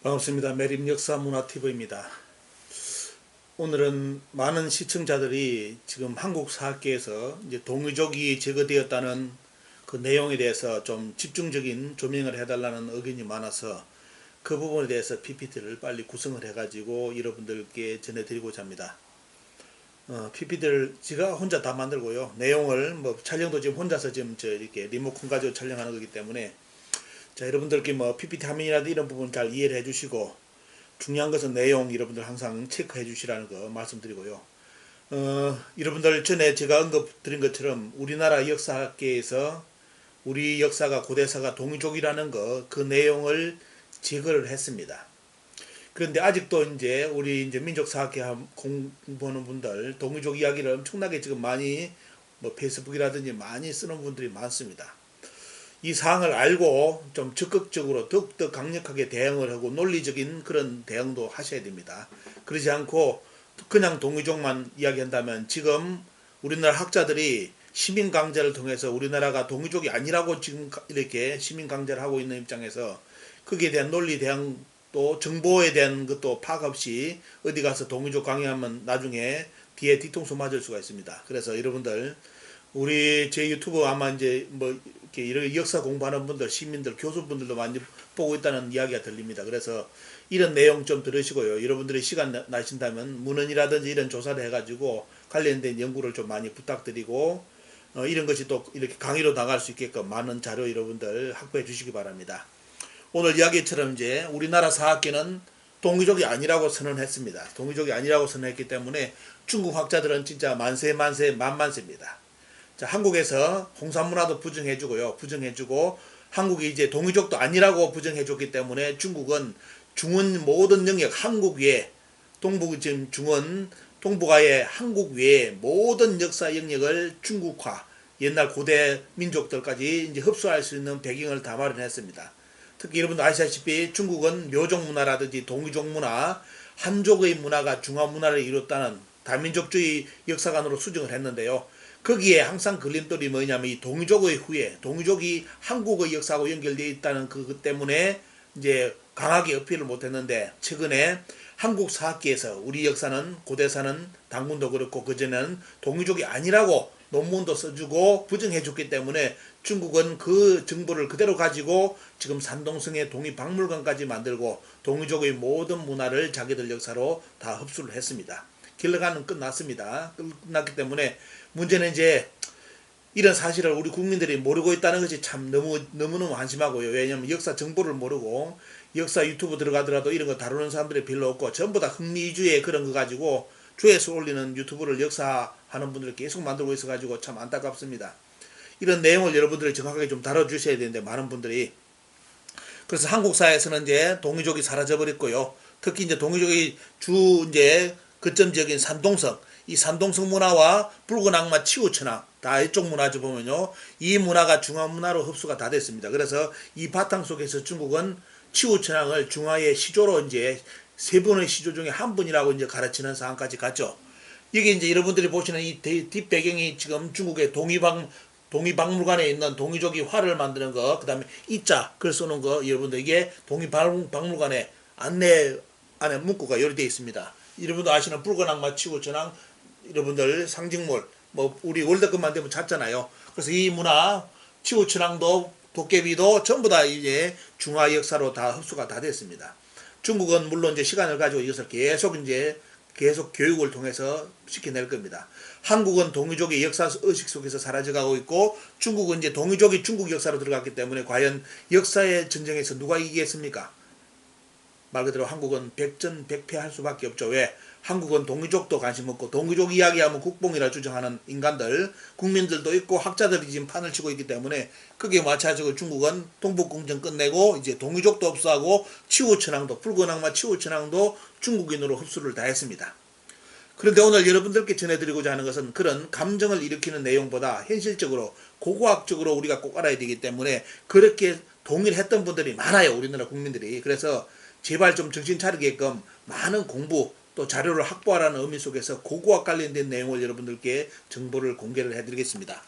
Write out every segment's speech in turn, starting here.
반갑습니다. 매림 역사문화TV입니다. 오늘은 많은 시청자들이 지금 한국 사학계에서 이제 동이족이 제거되었다는 그 내용에 대해서 좀 집중적인 조명을 해달라는 의견이 많아서 그 부분에 대해서 PPT를 빨리 구성을 해가지고 여러분들께 전해드리고자 합니다. PPT를 제가 혼자 다 만들고요. 내용을 촬영도 지금 혼자서 지금 이렇게 리모컨 가지고 촬영하는 거기 때문에 자, 여러분들께 PPT 화면이라도 이런 부분 잘 이해를 해주시고 중요한 것은 내용 여러분들 항상 체크해 주시라는 거 말씀드리고요. 여러분들 전에 제가 언급드린 것처럼 우리나라 역사학계에서 우리 역사가 고대사가 동이족이라는 그 내용을 제거를 했습니다. 그런데 아직도 이제 우리 이제 민족사학회 공부하는 분들 동이족 이야기를 엄청나게 지금 많이 페이스북이라든지 많이 쓰는 분들이 많습니다. 이 사항을 알고 좀 적극적으로 더욱더 강력하게 대응을 하고 논리적인 그런 대응도 하셔야 됩니다. 그러지 않고 그냥 동이족만 이야기한다면 지금 우리나라 학자들이 시민강제를 통해서 우리나라가 동이족이 아니라고 지금 이렇게 시민강제를 하고 있는 입장에서 거기에 대한 논리 대응 또 정보에 대한 것도 파악 없이 어디 가서 동이족 강의하면 나중에 뒤에 뒤통수 맞을 수가 있습니다. 그래서 여러분들 우리 제 유튜브 아마 이제 이렇게 이런 역사 공부하는 분들, 시민들, 교수분들도 많이 보고 있다는 이야기가 들립니다. 그래서 이런 내용 좀 들으시고요. 여러분들이 시간 나신다면 문헌이라든지 이런 조사를 해가지고 관련된 연구를 좀 많이 부탁드리고 이런 것이 또 이렇게 강의로 나갈 수 있게끔 많은 자료 여러분들 확보해 주시기 바랍니다. 오늘 이야기처럼 이제 우리나라 사학계는 동이족이 아니라고 선언했습니다. 동이족이 아니라고 선언했기 때문에 중국 학자들은 진짜 만만세입니다. 자, 한국에서 홍산문화도 부정해주고요. 부정해주고 한국이 이제 동이족도 아니라고 부정해줬기 때문에 중국은 중원 모든 영역 한국 외에 지금 중원 동북아의 한국 외에 모든 역사 영역을 중국화 옛날 고대 민족들까지 이제 흡수할 수 있는 배경을 다 마련했습니다. 특히 여러분도 아시다시피 중국은 묘족 문화라든지 동이족 문화 한족의 문화가 중화 문화를 이뤘다는 다민족주의 역사관으로 수정을 했는데요. 거기에 항상 걸림돌이 뭐냐면 이 동이족의 후예, 동이족이 한국의 역사하고 연결되어 있다는 그것 때문에 이제 강하게 어필을 못했는데 최근에 한국 사학계에서 우리 역사는 고대사는 당군도 그렇고 그전에는 동이족이 아니라고 논문도 써주고 부정해줬기 때문에 중국은 그 정보를 그대로 가지고 지금 산동성의 동이박물관까지 만들고 동이족의 모든 문화를 자기들 역사로 다 흡수를 했습니다. 결과는 끝났습니다. 끝났기 때문에 문제는 이제 이런 사실을 우리 국민들이 모르고 있다는 것이 참 너무너무 한심하고요. 왜냐하면 역사 정보를 모르고 역사 유튜브 들어가더라도 이런 거 다루는 사람들이 별로 없고 전부 다 흥미 위주의 그런 거 가지고 조회수 올리는 유튜브를 역사하는 분들을 계속 만들고 있어가지고 참 안타깝습니다. 이런 내용을 여러분들이 정확하게 좀 다뤄주셔야 되는데 많은 분들이 그래서 한국 사회에서는 이제 동이족이 사라져버렸고요. 특히 이제 동이족이 주 이제 거점 지역인 산동성, 이 산동성 문화와 붉은 악마 치우천왕 다 이쪽 문화죠 보면요. 이 문화가 중화 문화로 흡수가 다 됐습니다. 그래서 이 바탕 속에서 중국은 치우천왕을 중화의 시조로 이제 세 분의 시조 중에 한 분이라고 이제 가르치는 상황까지 갔죠. 이게 이제 여러분들이 보시는 이 뒷배경이 지금 중국의 동이박물관에 있는 동이족이 활을 만드는 거, 그 다음에 이자 글 써놓은 거, 여러분들 이게 동이박물관에 안에 문구가 요리되어 있습니다. 여러분도 아시는 붉은 악마 치우천왕 여러분들 상징물 우리 월드컵 만들면 찾잖아요. 그래서 이 문화 치우천왕도 도깨비도 전부 다 이제 중화 역사로 다 흡수가 다 됐습니다. 중국은 물론 이제 시간을 가지고 이것을 계속 교육을 통해서 시켜낼 겁니다. 한국은 동이족의 역사 의식 속에서 사라져가고 있고 중국은 이제 동이족이 중국 역사로 들어갔기 때문에 과연 역사의 전쟁에서 누가 이기겠습니까? 말 그대로 한국은 백전백패할 수밖에 없죠. 왜? 한국은 동이족도 관심 없고 동이족 이야기하면 국뽕이라 주장하는 인간들 국민들도 있고 학자들이 지금 판을 치고 있기 때문에 그게 마찬가지로 중국은 동북공정 끝내고 이제 동이족도 없어하고 치우천왕도 붉은 악마 치우천왕도 중국인으로 흡수를 다 했습니다. 그런데 오늘 여러분들께 전해드리고자 하는 것은 그런 감정을 일으키는 내용보다 현실적으로 고고학적으로 우리가 꼭 알아야 되기 때문에 그렇게 동의를 했던 분들이 많아요. 우리나라 국민들이. 그래서 제발 좀 정신 차리게끔 많은 공부 또 자료를 확보하라는 의미 속에서 고고학 관련된 내용을 여러분들께 정보를 공개를 해드리겠습니다.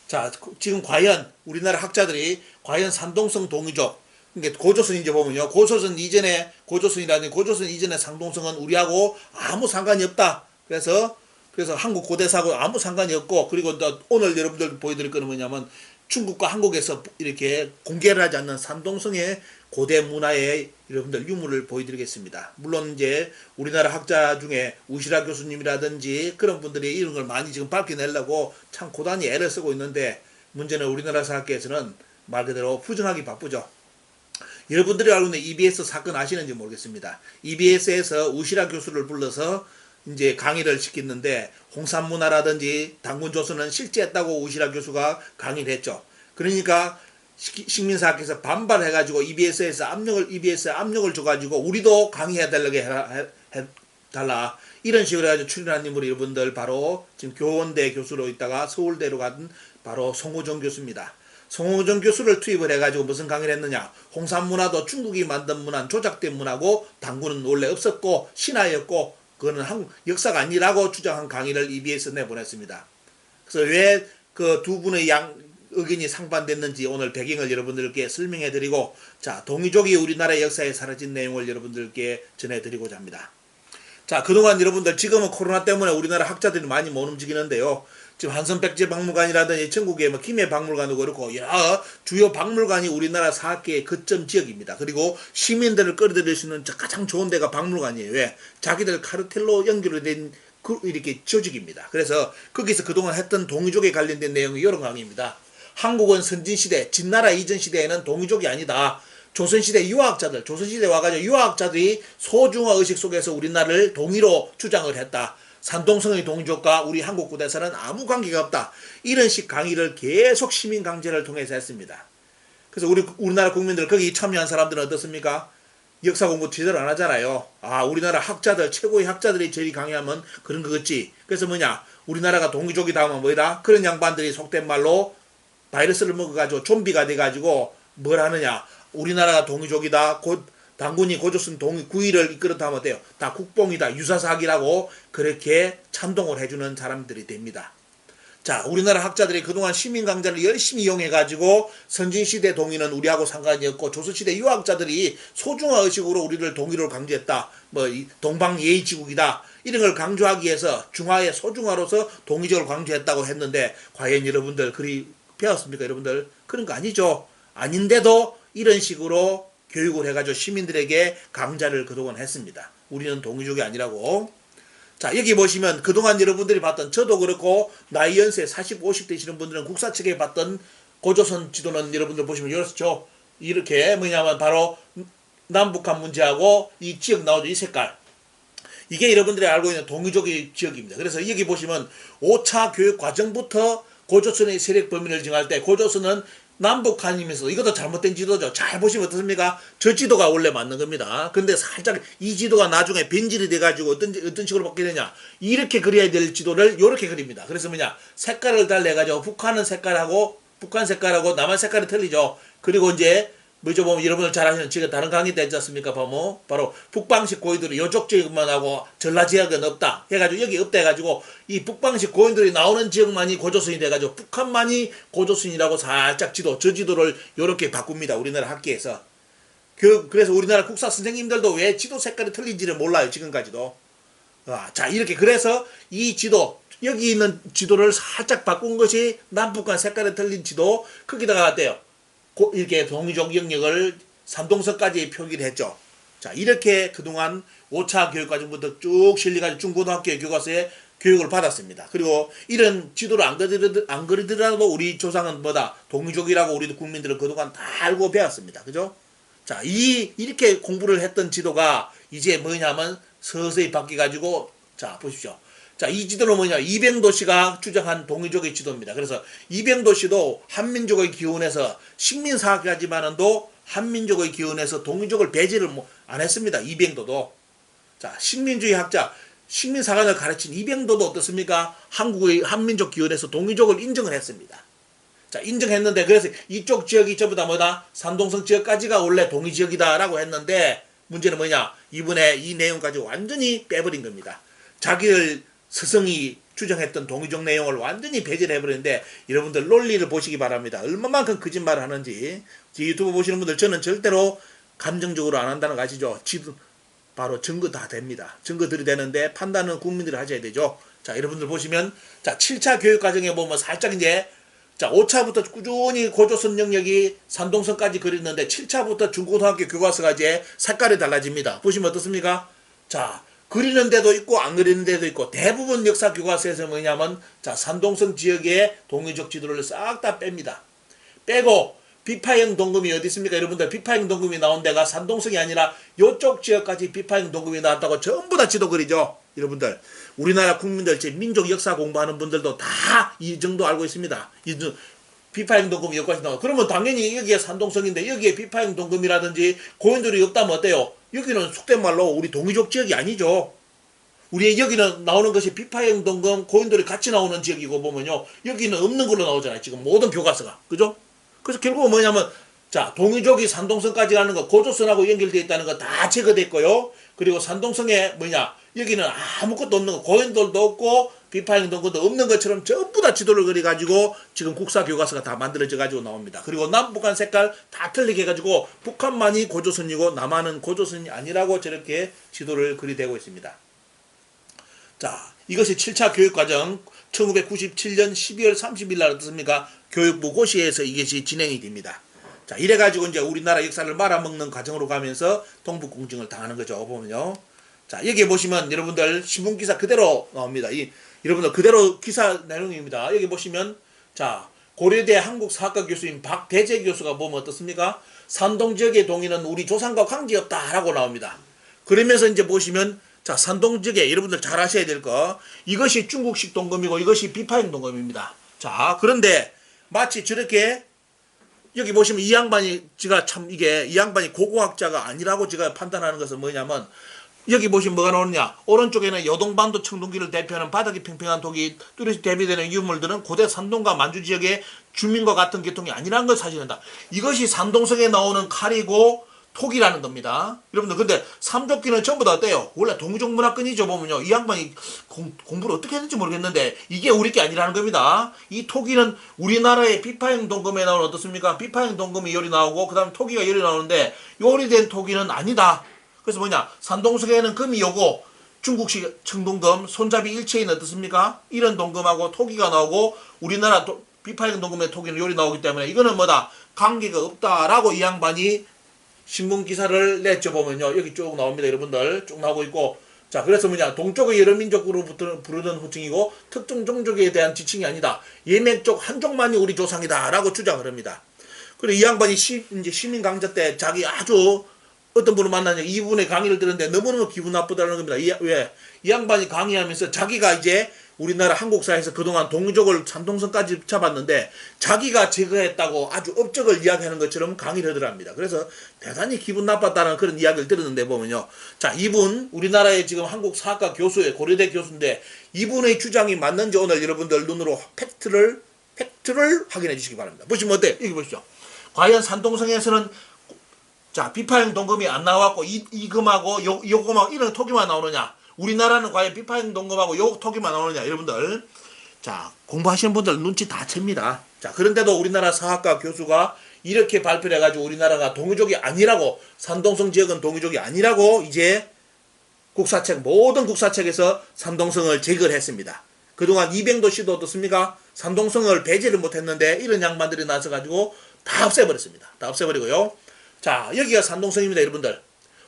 자, 지금 과연 우리나라 학자들이 과연 산동성 동이족 그러니까 고조선 이제 보면요. 고조선 이전에 상동성은 우리하고 아무 상관이 없다. 그래서 한국 고대사하고 아무 상관이 없고, 그리고 또 오늘 여러분들 보여드릴 거는 뭐냐면 중국과 한국에서 이렇게 공개를 하지 않는 산동성의 고대 문화의 여러분들 유물을 보여드리겠습니다. 물론 이제 우리나라 학자 중에 우시라 교수님이라든지 그런 분들이 이런 걸 많이 지금 밝혀내려고 참 고단히 애를 쓰고 있는데, 문제는 우리나라 사학계에서는 말 그대로 부정하기 바쁘죠. 여러분들이 알고 있는 EBS 사건 아시는지 모르겠습니다. EBS에서 우시라 교수를 불러서 이제 강의를 시켰는데, 홍산문화라든지 당군조선은 실제했다고 우시라 교수가 강의를 했죠. 그러니까 식민사학에서 반발해가지고 EBS에 압력을 줘가지고 우리도 강의해달라게 해달라, 이런 식으로 해가지고 출연한 인물이 여러분들 바로 지금 교원대 교수로 있다가 서울대로 간 바로 송호정 교수입니다. 송호정 교수를 투입을 해가지고 무슨 강의를 했느냐, 홍산문화도 중국이 만든 문화, 조작된 문화고 당군은 원래 없었고 신화였고 그거는 한국 역사가 아니라고 주장한 강의를 EBS에 내보냈습니다. 그래서 왜 그 두 분의 의견이 상반됐는지 오늘 배경을 여러분들께 설명해드리고, 자, 동이족이 우리나라의 역사에 사라진 내용을 여러분들께 전해드리고자 합니다. 자, 그동안 여러분들 지금은 코로나 때문에 우리나라 학자들이 많이 못 움직이는데요. 지금 한성백제박물관이라든지 전국에 뭐 김해박물관도 그렇고 여러 주요 박물관이 우리나라 사학계의 거점 지역입니다. 그리고 시민들을 끌어들일 수 있는 가장 좋은 데가 박물관이에요. 왜? 자기들 카르텔로 연결된 이렇게 조직입니다. 그래서 거기서 그동안 했던 동이족에 관련된 내용이 이런 강의입니다. 한국은 선진시대, 진나라 이전 시대에는 동이족이 아니다. 조선시대 유학자들, 조선시대 와가지고 유학자들이 소중화 의식 속에서 우리나라를 동이로 주장을 했다. 산동성의 동족과 우리 한국 고대사는 아무 관계가 없다. 이런 식 강의를 계속 시민 강제를 통해서 했습니다. 그래서 우리나라 국민들, 거기 참여한 사람들은 어떻습니까? 역사 공부 제대로 안 하잖아요. 아, 우리나라 학자들, 최고의 학자들이 저리 강의하면 그런 거겠지. 그래서 뭐냐, 우리나라가 동이족이다 하면 뭐다? 그런 양반들이 속된 말로 바이러스를 먹어가지고 좀비가 돼가지고 뭘 하느냐, 우리나라가 동이족이다, 당군이 고조선 구이를 이끌었다 하면 돼요. 다 국뽕이다, 유사사학이라고 그렇게 찬동을 해주는 사람들이 됩니다. 자, 우리나라 학자들이 그동안 시민강자를 열심히 이용해가지고 선진시대 동의는 우리하고 상관이 없고 조선시대 유학자들이 소중화의식으로 우리를 동의를 강조했다. 뭐 동방예의지국이다. 이런 걸 강조하기 위해서 중화의 소중화로서 동의적을 강조했다고 했는데, 과연 여러분들 그리 배웠습니까? 여러분들 그런 거 아니죠. 아닌데도 이런 식으로 교육을 해가지고 시민들에게 강좌를 그동안 했습니다. 우리는 동이족이 아니라고. 자, 여기 보시면 그동안 여러분들이 봤던, 저도 그렇고 나이 연세 40, 50 되시는 분들은 국사책에 봤던 고조선 지도는 여러분들 보시면 이렇죠. 이렇게 뭐냐면 바로 남북한 문제하고 이 지역 나오죠. 이 색깔. 이게 여러분들이 알고 있는 동이족의 지역입니다. 그래서 여기 보시면 5차 교육 과정부터 고조선의 세력 범위를 정할 때 고조선은 남북한이면서 이것도 잘못된 지도죠. 잘 보시면 어떻습니까? 저 지도가 원래 맞는 겁니다. 근데 살짝 이 지도가 나중에 변질이 돼가지고 어떤 식으로 바뀌느냐, 이렇게 그려야 될 지도를 이렇게 그립니다. 그래서 뭐냐, 색깔을 달래가지고 북한 색깔하고 남한 색깔이 틀리죠. 그리고 이제 뭐죠, 보면 여러분들 잘 아시는, 제가 다른 강의 때 했지 않습니까? 보면 바로 북방식 고인들이 요쪽 지역만 하고 전라 지역은 없다 해가지고 여기 없다 해가지고 이 북방식 고인들이 나오는 지역만이 고조선이 돼가지고 북한만이 고조선이라고 살짝 저 지도를 요렇게 바꿉니다. 우리나라 학계에서. 그래서 우리나라 국사 선생님들도 왜 지도 색깔이 틀린지를 몰라요. 지금까지도. 자, 이렇게 그래서 이 지도, 여기 있는 지도를 살짝 바꾼 것이 남북한 색깔이 틀린 지도, 거기다가 어때요? 이렇게 동이족 영역을 산동서까지 표기를 했죠. 자, 이렇게 그동안 5차 교육과정부터 쭉 실려가지고 중고등학교 교과서에 교육을 받았습니다. 그리고 이런 지도를 안 그리더라도 우리 조상은 뭐다? 동이족이라고 우리 국민들은 그동안 다 알고 배웠습니다. 그죠? 자, 이렇게 공부를 했던 지도가 이제 뭐냐면 서서히 바뀌어가지고, 자, 보십시오. 자, 이 지도는 뭐냐, 이병도씨가 주장한 동이족의 지도입니다. 그래서 이병도씨도 한민족의 기원에서 식민사학이지만은도 한민족의 기원에서 동이족을 배제를 안 했습니다. 이병도도. 자, 식민주의 학자, 식민사관을 가르친 이병도도 어떻습니까? 한국의 한민족 기원에서 동이족을 인정을 했습니다. 자, 인정했는데, 그래서 이쪽 지역이 전부 다 뭐다? 산동성 지역까지가 원래 동이지역이다라고 했는데, 문제는 뭐냐? 이번에 이 내용까지 완전히 빼버린 겁니다. 자기들 스승이 주장했던 동의적 내용을 완전히 배제를 해버렸는데 여러분들 논리를 보시기 바랍니다. 얼마만큼 거짓말을 하는지. 유튜브 보시는 분들 저는 절대로 감정적으로 안 한다는 거 아시죠? 바로 증거 다 됩니다. 증거들이 되는데 판단은 국민들이 하셔야 되죠. 자, 여러분들 보시면 자 7차 교육과정에 보면 살짝 이제 자 5차부터 꾸준히 고조선 영역이 산동선까지 그렸는데 7차부터 중고등학교 교과서가 이제 색깔이 달라집니다. 보시면 어떻습니까? 자 그리는 데도 있고 안 그리는 데도 있고 대부분 역사 교과서에서 뭐냐면 자 산동선 지역의 동의적 지도를 싹 다 뺍니다. 빼고 비파형 동금이 어디 있습니까? 여러분들 비파형 동금이 나온 데가 산동성이 아니라 이쪽 지역까지 비파형 동금이 나왔다고 전부 다 지도 그리죠. 여러분들 우리나라 국민들 제 민족 역사 공부하는 분들도 다 이 정도 알고 있습니다. 비파형 동금이 여기까지 나와. 그러면 당연히 여기에 산동성인데 여기에 비파형 동금이라든지 고인돌이 없다면 어때요? 여기는 속된 말로 우리 동의적 지역이 아니죠. 우리 여기는 나오는 것이 비파형 동금 고인돌이 같이 나오는 지역이고 보면요. 여기는 없는 걸로 나오잖아요. 지금 모든 교과서가. 그죠? 그래서 결국은 뭐냐면 자 동의족이 산동성까지 가는 거 고조선하고 연결되어 있다는 거 다 제거됐고요. 그리고 산동성에 뭐냐 여기는 아무것도 없는 거 고인돌도 없고 비파형 동금도 없는 것처럼 전부 다 지도를 그려가지고 지금 국사 교과서가 다 만들어져 가지고 나옵니다. 그리고 남북한 색깔 다 틀리게 해가지고 북한만이 고조선이고 남한은 고조선이 아니라고 저렇게 지도를 그리되고 있습니다. 자 이것이 7차 교육과정 1997년 12월 30일 날 어떻습니까? 교육부 고시에서 이것이 진행이 됩니다. 자, 이래가지고 이제 우리나라 역사를 말아먹는 과정으로 가면서 동북공증을 당하는 거죠. 보면요. 자, 여기 보시면 여러분들 신문기사 그대로 나옵니다. 여러분들 그대로 기사 내용입니다. 여기 보시면 자, 고려대 한국사학과 교수인 박대재 교수가 보면 어떻습니까? 산동 지역의 동의는 우리 조상과 관계없다라고 나옵니다. 그러면서 이제 보시면 자, 산동 지역에 여러분들 잘 아셔야 될 거 이것이 중국식 동검이고 이것이 비파형 동검입니다. 자, 그런데 마치 저렇게 여기 보시면 이 양반이 제가 참 이게 이 양반이 고고학자가 아니라고 제가 판단하는 것은 뭐냐면 여기 보시면 뭐가 나오느냐 오른쪽에는 여동반도 청동기를 대표하는 바닥이 팽팽한 독이 뚜렷이 대비되는 유물들은 고대 산동과 만주 지역의 주민과 같은 계통이 아니라는 걸 사실한다. 이것이 산동성에 나오는 칼이고 톡이라는 겁니다. 여러분들 근데 삼족기는 전부 다 어때요? 원래 동족 문화권이죠. 보면요. 이 양반이 공부를 어떻게 했는지 모르겠는데 이게 우리 게 아니라는 겁니다. 이 토기는 우리나라의 비파형 동금에 나오는 어떻습니까? 비파형 동금이 열이 나오고 그 다음 토기가 열이 나오는데 요리된 토기는 아니다. 그래서 뭐냐 산동성에는 금이 오고 중국식 청동금 손잡이 일체인 어떻습니까? 이런 동금하고 토기가 나오고 우리나라 비파형 동금의 토기는 열이 나오기 때문에 이거는 뭐다? 관계가 없다라고 이 양반이 신문 기사를 냈죠. 보면요. 여기 쭉 나옵니다. 여러분들 쭉 나오고 있고 자 그래서 뭐냐 동쪽의 여러 민족으로 부르는 호칭이고 특정 종족에 대한 지칭이 아니다. 예맥족 한족만이 우리 조상이다 라고 주장을 합니다. 그리고 이 양반이 이제 시민 강좌 때 자기 아주 어떤 분을 만나냐 이분의 강의를 들었는데 너무너무 기분 나쁘다는 겁니다. 이 양반이 강의하면서 자기가 이제 우리나라 한국사에서 그동안 동족을 산동성까지 잡았는데 자기가 제거했다고 아주 업적을 이야기하는 것처럼 강의를 하더랍니다. 그래서 대단히 기분 나빴다는 그런 이야기를 들었는데 보면요. 자, 이분 우리나라의 지금 한국사학과 교수의 고려대 교수인데 이분의 주장이 맞는지 오늘 여러분들 눈으로 팩트를 확인해 주시기 바랍니다. 보시면 어때요? 여기 보시죠. 과연 산동성에서는 자 비파형 동금이 안 나왔고 이 금하고 요금하고 이런 토기만 나오느냐? 우리나라는 과연 비파형 동금하고 요 토기만 나오느냐? 여러분들 자 공부하시는 분들 눈치 다 챕니다. 자 그런데도 우리나라 사학과 교수가 이렇게 발표를 해가지고 우리나라가 동의족이 아니라고 산동성 지역은 동의족이 아니라고 이제 모든 국사책에서 산동성을 제거를 했습니다. 그동안 이병도 씨도 어떻습니까? 산동성을 배제를 못했는데 이런 양반들이 나서가지고 다 없애버렸습니다. 다 없애버리고요. 자 여기가 산동성입니다. 여러분들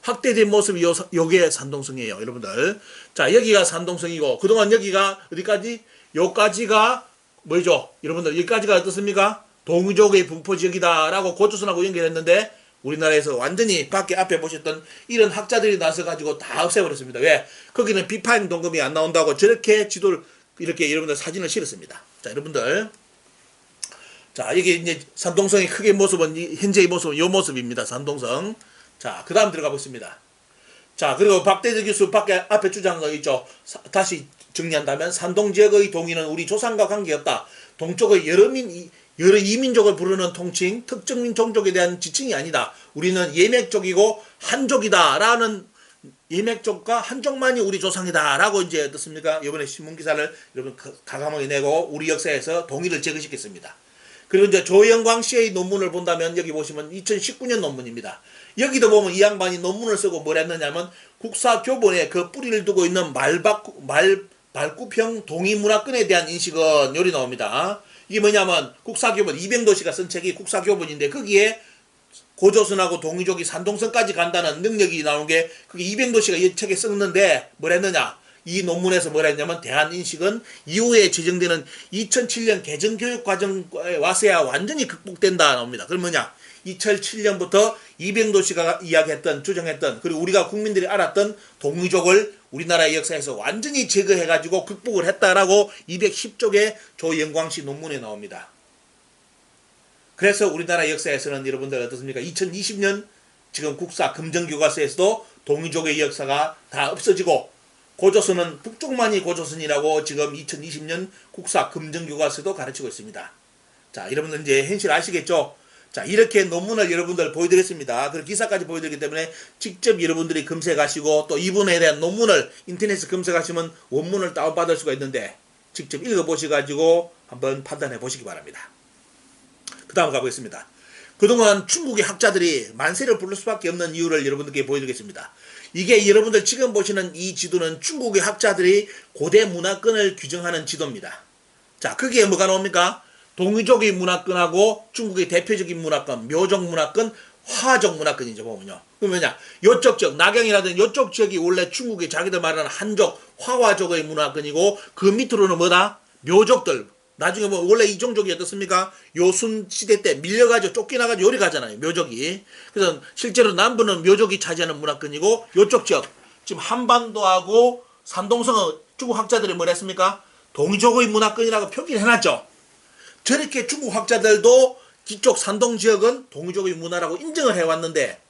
확대된 모습이 요게 산동성이에요. 여러분들 자 여기가 산동성이고 그동안 여기가 어디까지? 요까지가 뭐죠? 여러분들 여기까지가 어떻습니까? 동의족의 분포지역이다 라고 고조선하고 연결했는데 우리나라에서 완전히 밖에 앞에 보셨던 이런 학자들이 나서가지고 다 없애버렸습니다. 왜? 거기는 비파형 동금이 안 나온다고 저렇게 지도를 이렇게 여러분들 사진을 실었습니다. 자 여러분들 자 여기 이제 산동성의 크게 모습은 현재의 모습은 요 모습입니다. 산동성. 자 그 다음 들어가 보겠습니다. 자 그리고 박대재 교수 앞에 주장한 거 있죠. 다시 정리한다면 산동지역의 동의는 우리 조상과 관계없다. 동쪽의 여러 이민족을 부르는 통칭 특정 종족에 대한 지칭이 아니다. 우리는 예맥족이고 한족이다 라는 예맥족과 한족만이 우리 조상이다라고 이제 어떻습니까? 이번에 신문 기사를 여러분 가감하게 내고 우리 역사에서 동의를 제거시켰습니다. 그리고 이제 조영광 씨의 논문을 본다면 여기 보시면 2019년 논문입니다. 여기도 보면 이 양반이 논문을 쓰고 뭘 했느냐면 국사교본에 그 뿌리를 두고 있는 말구평 동의문화권에 대한 인식은 요리 나옵니다. 이게 뭐냐면 국사교본 이병도씨가 쓴 책이 국사교본인데 거기에 고조선하고 동이족이 산동성까지 간다는 능력이 나온 게 그게 이병도씨가 이 책에 썼는데 뭘 했느냐, 이 논문에서 뭐라 했냐면 대한인식은 이후에 제정되는 2007년 개정교육과정에 와서야 완전히 극복된다 나옵니다. 그럼 뭐냐, 2007년부터 이병도씨가 이야기했던 주장했던 그리고 우리가 국민들이 알았던 동이족을 우리나라의 역사에서 완전히 제거해가지고 극복을 했다라고 210쪽의 조영광씨 논문에 나옵니다. 그래서 우리나라 역사에서는 여러분들 어떻습니까? 2020년 지금 국사 금정교과서에서도 동이족의 역사가 다 없어지고 고조선은 북쪽만이 고조선이라고 지금 2020년 국사 금정교과서도 가르치고 있습니다. 자, 여러분들 이제 현실 아시겠죠? 자, 이렇게 논문을 여러분들 보여드렸습니다. 그리고 기사까지 보여드리기 때문에 직접 여러분들이 검색하시고 또 이분에 대한 논문을 인터넷에 검색하시면 원문을 다운받을 수가 있는데 직접 읽어보셔가지고 한번 판단해 보시기 바랍니다. 그 다음 가보겠습니다. 그동안 중국의 학자들이 만세를 부를 수밖에 없는 이유를 여러분들께 보여드리겠습니다. 이게 여러분들 지금 보시는 이 지도는 중국의 학자들이 고대 문화권을 규정하는 지도입니다. 자, 거기에 뭐가 나옵니까? 동이족의 문화권하고 중국의 대표적인 문화권, 묘족 문화권, 화족 문화권이죠, 보면요. 그러면 뭐냐? 요쪽 지역, 낙양이라든 요쪽 지역이 원래 중국의 자기들 말하는 한족, 화화족의 문화권이고 그 밑으로는 뭐다? 묘족들. 나중에 뭐 원래 이 종족이 어떻습니까? 요순 시대 때 밀려가지고 쫓겨나가지고 요리 가잖아요, 묘족이. 그래서 실제로 남부는 묘족이 차지하는 문화권이고 요쪽 지역, 지금 한반도하고 산동성은 중국 학자들이 뭐라 했습니까? 동이족의 문화권이라고 표기를 해놨죠. 저렇게 중국 학자들도 뒤쪽 산동 지역은 동이족의 문화라고 인정을 해왔는데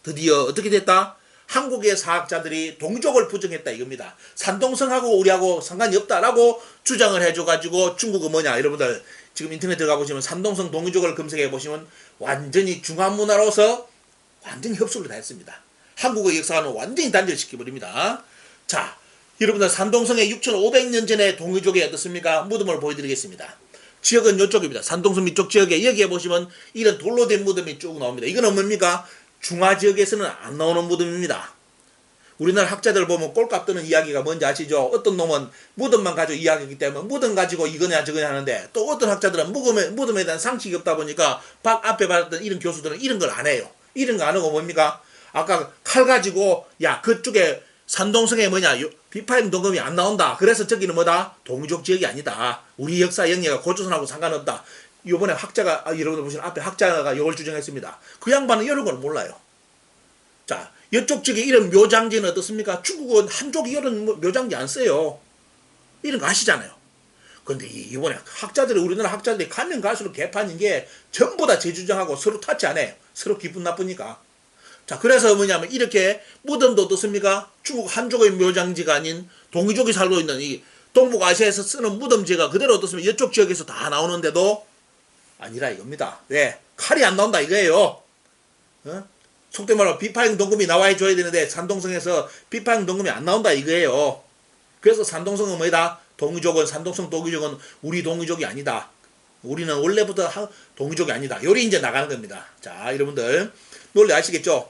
드디어 어떻게 됐다? 한국의 사학자들이 동이족을 부정했다 이겁니다. 산동성하고 우리하고 상관이 없다라고 주장을 해줘가지고 중국은 뭐냐, 여러분들 지금 인터넷 들어가 보시면 산동성 동이족을 검색해 보시면 완전히 중화문화로서 완전히 흡수를 다 했습니다. 한국의 역사는 완전히 단절시켜버립니다. 자, 여러분들 산동성의 6,500년 전에 동이족이 어떻습니까? 무덤을 보여드리겠습니다. 지역은 이쪽입니다. 산동성 이쪽 지역에 여기에 보시면 이런 돌로 된 무덤이 쭉 나옵니다. 이거는 뭡니까? 중화 지역에서는 안 나오는 무덤입니다. 우리나라 학자들 보면 꼴값 뜨는 이야기가 뭔지 아시죠? 어떤 놈은 무덤만 가지고 이야기하기 때문에 무덤 가지고 이거냐 저거냐 하는데 또 어떤 학자들은 무덤에 대한 상식이 없다 보니까 앞에 받았던 이런 교수들은 이런 걸 안 해요. 이런 거 안 하고 뭡니까? 아까 칼 가지고 야 그쪽에 산동성에 뭐냐 비파임 동금이 안 나온다. 그래서 저기는 뭐다? 동이족 지역이 아니다. 우리 역사 영예가 고조선하고 상관없다. 요번에 학자가 여러분들 보시는 앞에 학자가 이걸 주장했습니다. 그 양반은 이런 걸 몰라요. 자, 이쪽 지역에 이런 묘장지는 어떻습니까? 중국은 한족이 이런 묘장지 안 써요. 이런 거 아시잖아요. 그런데 이번에 학자들이 우리나라 학자들이 가면 갈수록 개판인 게 전부 다 재주장하고 서로 타치 안 해요. 서로 기분 나쁘니까. 자, 그래서 뭐냐면 이렇게 무덤도 어떻습니까? 중국 한족의 묘장지가 아닌 동이족이 살고 있는 이 동북아시아에서 쓰는 무덤지가 그대로 어떻습니까? 이쪽 지역에서 다 나오는데도 아니라 이겁니다. 왜? 칼이 안 나온다 이거예요. 속된 말로 비파형 동금이 나와야 줘야 되는데 산동성에서 비파형 동금이 안 나온다 이거예요. 그래서 산동성은 뭐다? 동이족은 산동성 동이족은 우리 동이족이 아니다. 우리는 원래부터 동이족이 아니다. 요리 이제 나가는 겁니다. 자, 여러분들 논리 아시겠죠?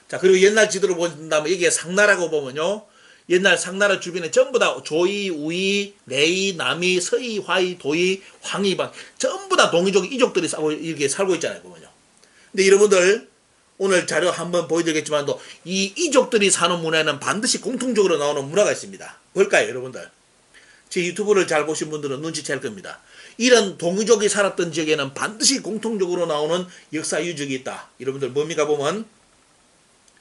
자, 그리고 옛날 지도를 본다면 여기에 상나라고 보면요. 옛날 상나라 주변에 전부 다 조이, 우이, 레이, 남이, 서이, 화이, 도이, 황이, 방 전부 다 동이족 이족들이 이렇게 살고 있잖아요, 보면요. 근데 여러분들 오늘 자료 한번 보여드리겠지만도 이 이족들이 사는 문화에는 반드시 공통적으로 나오는 문화가 있습니다. 뭘까요, 여러분들? 제 유튜브를 잘 보신 분들은 눈치챌 겁니다. 이런 동이족이 살았던 지역에는 반드시 공통적으로 나오는 역사 유적이 있다. 여러분들 뭡니까 보면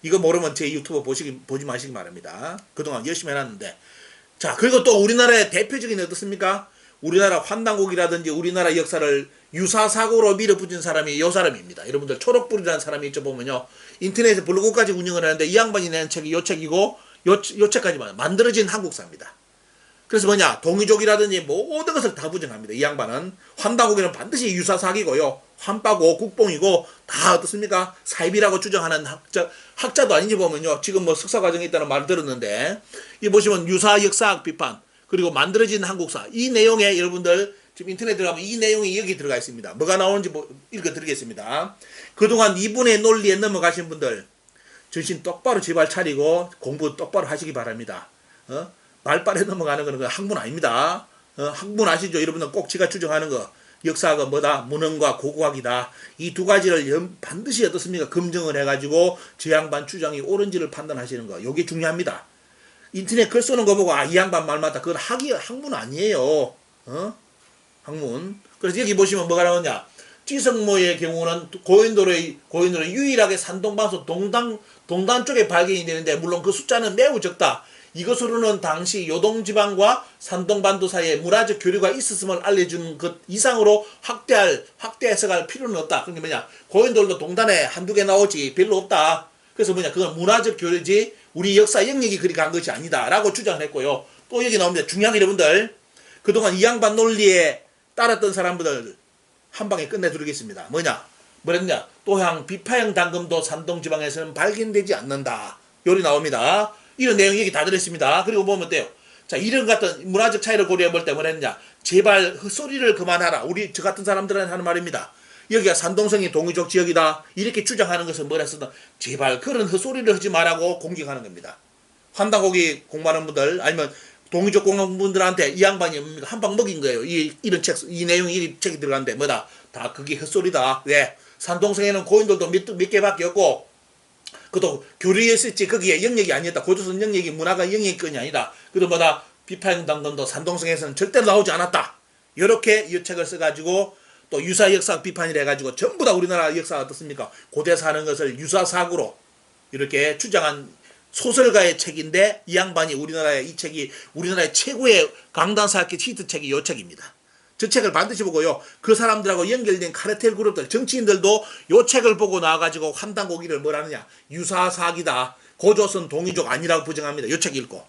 이거 모르면 제 유튜브 보지 마시기 바랍니다. 그동안 열심히 해놨는데. 자, 그리고 또 우리나라의 대표적인 어떻습니까? 우리나라 환단국이라든지 우리나라 역사를 유사사고로 밀어붙인 사람이 이 사람입니다. 여러분들 초록불이라는 사람이 있죠 보면요. 인터넷에 블로그까지 운영을 하는데 이 양반이 낸 책이 이 책이고 요 책까지만 만들어진 한국사입니다. 그래서 뭐냐, 동이족이라든지 모든 것을 다 부정합니다. 이 양반은. 환다고기는 반드시 유사사기고요. 환빠고 국뽕이고 다 어떻습니까? 사입이라고 주장하는 학자도 아닌지 보면요. 지금 뭐 석사 과정에 있다는 말을 들었는데, 이 보시면 유사 역사학 비판, 그리고 만들어진 한국사, 이 내용에 여러분들 지금 인터넷 들어가면 이 내용이 여기 들어가 있습니다. 뭐가 나오는지 읽어드리겠습니다. 그동안 이분의 논리에 넘어가신 분들 정신 똑바로 제발 차리고 공부 똑바로 하시기 바랍니다. 말빨에 넘어가는 거는 학문 아닙니다. 학문 아시죠? 여러분들 꼭 제가 주장하는 거. 역사가 뭐다? 문헌과 고고학이다. 이 두 가지를 반드시 어떻습니까? 검증을 해가지고 저 양반 주장이 옳은지를 판단하시는 거. 이게 중요합니다. 인터넷 글 쓰는 거 보고 이 양반 말 맞다. 그건 학문 아니에요. 학문. 그래서 여기 보시면 뭐가 나오냐? 찌성모의 경우는 고인돌의 유일하게 산동반소 동단 쪽에 발견이 되는데, 물론 그 숫자는 매우 적다. 이것으로는 당시 요동지방과 산동반도 사이에 문화적 교류가 있었음을 알려주는 것 이상으로 확대 해석할 필요는 없다. 그게 뭐냐? 고인돌도 동단에 한두 개 나오지 별로 없다. 그래서 뭐냐? 그건 문화적 교류지 우리 역사 영역이 그리 간 것이 아니다. 라고 주장을 했고요. 또 여기 나옵니다. 중요한 여러분들. 그동안 이 양반 논리에 따랐던 사람들 한 방에 끝내드리겠습니다. 뭐랬냐? 또한 비파형 당금도 산동지방에서는 발견되지 않는다. 요리 나옵니다. 이런 내용이 여기 다 들어있습니다. 그리고 보면 어때요? 자, 이런 같은 문화적 차이를 고려해 볼 때 뭐랬냐? 제발 헛소리를 그만하라. 저 같은 사람들은 하는 말입니다. 여기가 산동성이 동이족 지역이다. 이렇게 주장하는 것은 뭐라 했었나? 제발 그런 헛소리를 하지 말라고 공격하는 겁니다. 환단고기 공부하는 분들, 아니면 동이족 공부분들한테 이 양반이 한 방 먹인 거예요. 이런 책, 이 내용이 이 책이 들어갔는데 뭐다? 다 그게 헛소리다. 왜? 산동성에는 고인돌도 몇 개밖에 없고, 그것도 교류했을지 거기에 영역이 아니었다. 고조선 영역이 문화가 영역권이 아니다. 그래도 뭐다? 비파형 당금도 산동성에서는 절대로 나오지 않았다. 이렇게 이 책을 써가지고 또 유사 역사 비판이라 해가지고 전부 다 우리나라 역사가 어떻습니까? 고대사 하는 것을 유사사구로 이렇게 주장한 소설가의 책인데, 이 양반이 이 책이 우리나라의 최고의 강단사학계 히트책이 이 책입니다. 저 책을 반드시 보고요. 그 사람들하고 연결된 카르텔 그룹들, 정치인들도 이 책을 보고 나와가지고 환단고기를 뭐라느냐? 유사사기다. 고조선 동이족 아니라고 부정합니다. 이 책 읽고.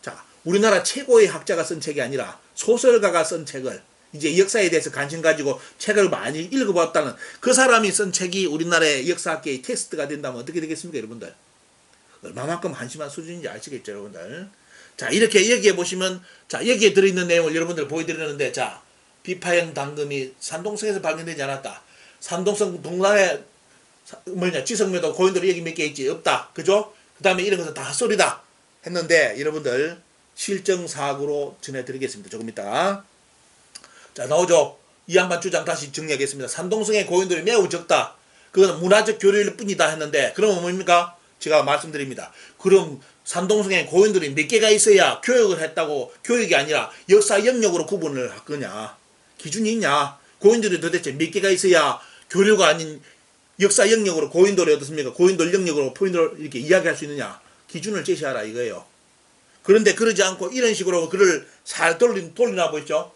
자, 우리나라 최고의 학자가 쓴 책이 아니라 소설가가 쓴 책을, 이제 역사에 대해서 관심 가지고 책을 많이 읽어봤다는 그 사람이 쓴 책이 우리나라의 역사학계의 테스트가 된다면 어떻게 되겠습니까, 여러분들? 얼마만큼 한심한 수준인지 아시겠죠, 여러분들? 자, 이렇게 여기에 보시면, 자, 여기에 들어있는 내용을 여러분들 보여드리는데, 자, 비파형 당금이 산동성에서 발견되지 않았다. 산동성 동남에 지성묘도 고인돌이 여기 몇 개 있지? 없다. 그죠? 그 다음에 이런 것은 다 헛소리다. 했는데, 여러분들 실정사고로 전해드리겠습니다. 조금 이따가. 자, 나오죠? 이 양반 주장 다시 정리하겠습니다. 산동성의 고인돌이 매우 적다. 그건 문화적 교류일 뿐이다 했는데, 그러면 뭡니까? 제가 말씀드립니다. 그럼 산동성에 고인돌이 몇 개가 있어야 교육을 했다고, 교육이 아니라 역사 영역으로 구분을 할 거냐? 기준이 있냐? 고인돌이 도대체 몇 개가 있어야 교류가 아닌 역사 영역으로 고인돌이 어떻습니까? 고인돌 영역으로 포인트를 이렇게 이야기할 수 있느냐? 기준을 제시하라 이거예요. 그런데 그러지 않고 이런 식으로 글을 살 돌리나 보이죠?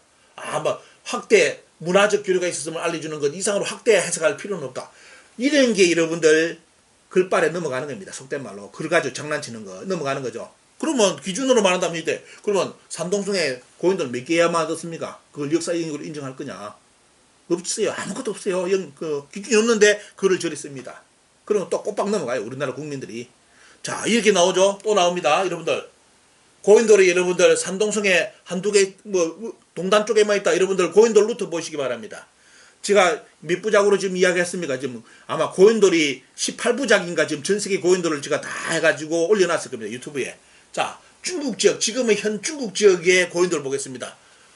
확대, 문화적 교류가 있었음을 알려주는 것 이상으로 확대 해석할 필요는 없다. 이런 게 여러분들 글빨에 넘어가는 겁니다. 속된 말로. 글 가지고 장난치는 거 넘어가는 거죠. 그러면 기준으로 말한다면 이때, 그러면 산동성에 고인돌 몇 개야만 얻었습니까? 그걸 역사 영역으로 인정할 거냐? 없어요. 아무것도 없어요. 기준이 없는데 글을 저리 씁니다. 그러면 또 꼬박 넘어가요. 우리나라 국민들이. 자, 이렇게 나오죠. 또 나옵니다. 여러분들. 고인돌이 여러분들 산동성에 한두 개, 동단 쪽에만 있다. 여러분들 고인돌 루트 보시기 바랍니다. 제가 몇 부작으로 지금 이야기했습니까? 지금 아마 고인돌이 18부작인가 지금 전세계 고인돌을 제가 다 해가지고 올려놨을 겁니다. 유튜브에. 자, 중국 지역, 지금의 현 중국 지역의 고인돌 보겠습니다.